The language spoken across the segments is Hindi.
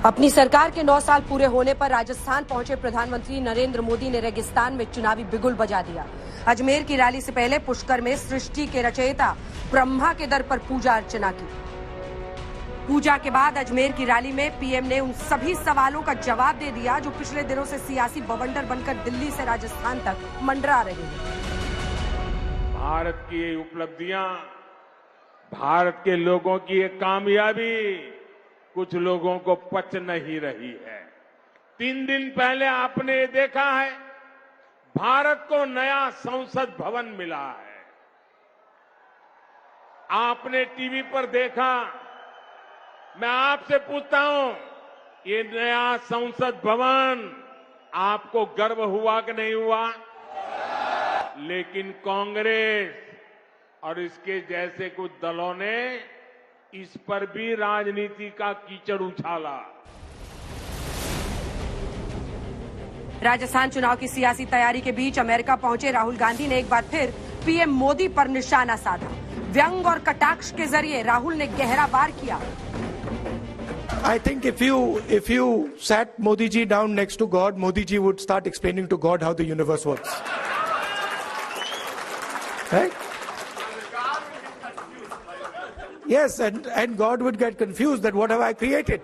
अपनी सरकार के 9 साल पूरे होने पर राजस्थान पहुंचे प्रधानमंत्री नरेंद्र मोदी ने रेगिस्तान में चुनावी बिगुल बजा दिया। अजमेर की रैली से पहले पुष्कर में सृष्टि के रचयिता ब्रह्मा के दर पर पूजा अर्चना की। पूजा के बाद अजमेर की रैली में पीएम ने उन सभी सवालों का जवाब दे दिया जो पिछले दिनों से सियासी बवंडर बनकर दिल्ली से राजस्थान तक मंडरा रहे हैं। भारत की ये उपलब्धियां, भारत के लोगों की ये कामयाबी कुछ लोगों को पच नहीं रही है। 3 दिन पहले आपने ये देखा है, भारत को नया संसद भवन मिला है। आपने टीवी पर देखा। मैं आपसे पूछता हूं, ये नया संसद भवन आपको गर्व हुआ कि नहीं हुआ? लेकिन कांग्रेस और इसके जैसे कुछ दलों ने इस पर भी राजनीति का कीचड़ उछाला। राजस्थान चुनाव की सियासी तैयारी के बीच अमेरिका पहुंचे राहुल गांधी ने एक बार फिर पीएम मोदी पर निशाना साधा। व्यंग और कटाक्ष के जरिए राहुल ने गहरा वार किया। I think if you sat Modi ji down next to God, Modi ji would start explaining to God how the universe works. Right? Yes, and God would get confused that what have I created?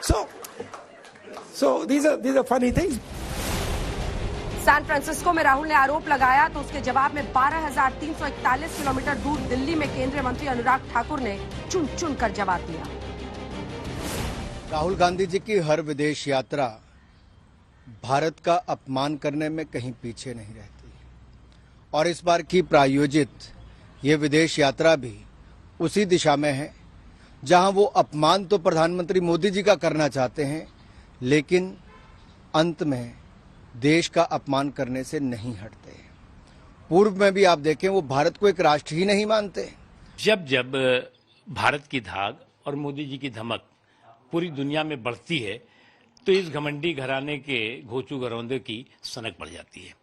So these are funny things. San Francisco में राहुल ने आरोप लगाया तो उसके जवाब में 12,341 किलोमीटर दूर दिल्ली में केंद्रीय मंत्री अनुराग ठाकुर ने चुन कर जवाब दिया। राहुल गांधी जी की हर विदेश यात्रा भारत का अपमान करने में कहीं पीछे नहीं रहती और इस बार की प्रायोजित ये विदेश यात्रा भी उसी दिशा में है जहां वो अपमान तो प्रधानमंत्री मोदी जी का करना चाहते हैं, लेकिन अंत में देश का अपमान करने से नहीं हटते। पूर्व में भी आप देखें, वो भारत को एक राष्ट्र ही नहीं मानते। जब जब भारत की धाक और मोदी जी की धमक पूरी दुनिया में बढ़ती है तो इस घमंडी घराने के घोचू घरौंदे की सनक बढ़ जाती है।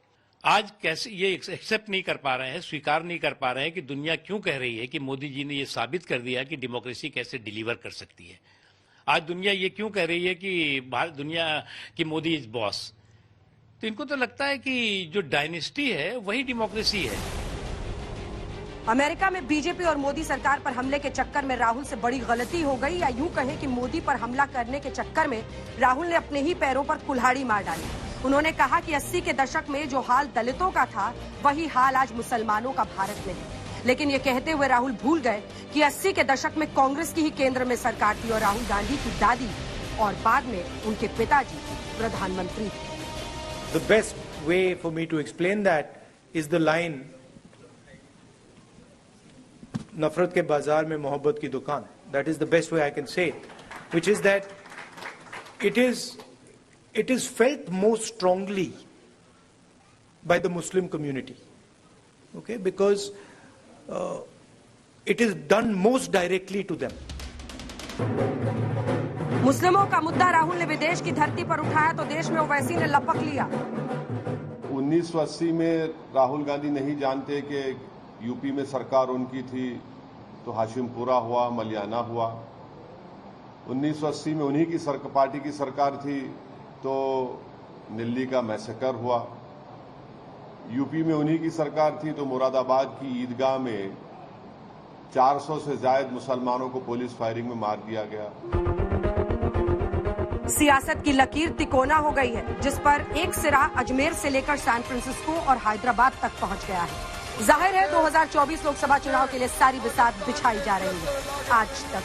आज कैसे ये एक्सेप्ट नहीं कर पा रहे हैं, स्वीकार नहीं कर पा रहे हैं कि दुनिया क्यों कह रही है कि मोदी जी ने ये साबित कर दिया कि डेमोक्रेसी कैसे डिलीवर कर सकती है। आज दुनिया ये क्यों कह रही है कि दुनिया की मोदी इज बॉस। तो इनको तो लगता है कि जो डायनेस्टी है वही डेमोक्रेसी है। अमेरिका में बीजेपी और मोदी सरकार पर हमले के चक्कर में राहुल से बड़ी गलती हो गई, या यूं कहें कि मोदी पर हमला करने के चक्कर में राहुल ने अपने ही पैरों पर कुल्हाड़ी मार डाली। उन्होंने कहा कि 80 के दशक में जो हाल दलितों का था वही हाल आज मुसलमानों का भारत में है। लेकिन ये कहते हुए राहुल भूल गए कि 80 के दशक में कांग्रेस की ही केंद्र में सरकार थी और राहुल गांधी की दादी और बाद में उनके पिताजी प्रधानमंत्री थे। The best way for me to explain that is the line, नफरत के बाजार में मोहब्बत की दुकान. That is the best way I can say it, which is that it is felt most strongly by the Muslim community, okay, because it is done most directly to them. मुस्लिमों का मुद्दा राहुल ने विदेश की धरती पर उठाया तो देश में ओवैसी ने लपक लिया। 1980 में राहुल गांधी नहीं जानते कि यूपी में सरकार उनकी थी तो हाशिमपुरा हुआ, मलियाना हुआ। 1980 में उन्हीं की पार्टी की सरकार थी तो दिल्ली का मैसेकर हुआ। यूपी में उन्हीं की सरकार थी तो मुरादाबाद की ईदगाह में 400 से ज्यादा मुसलमानों को पुलिस फायरिंग में मार दिया गया। सियासत की लकीर तिकोना हो गई है, जिस पर एक सिरा अजमेर से लेकर सैन फ्रांसिस्को और हैदराबाद तक पहुंच गया है। जाहिर है 2024 लोकसभा चुनाव के लिए सारी बिसात बिछाई जा रही है। आज तक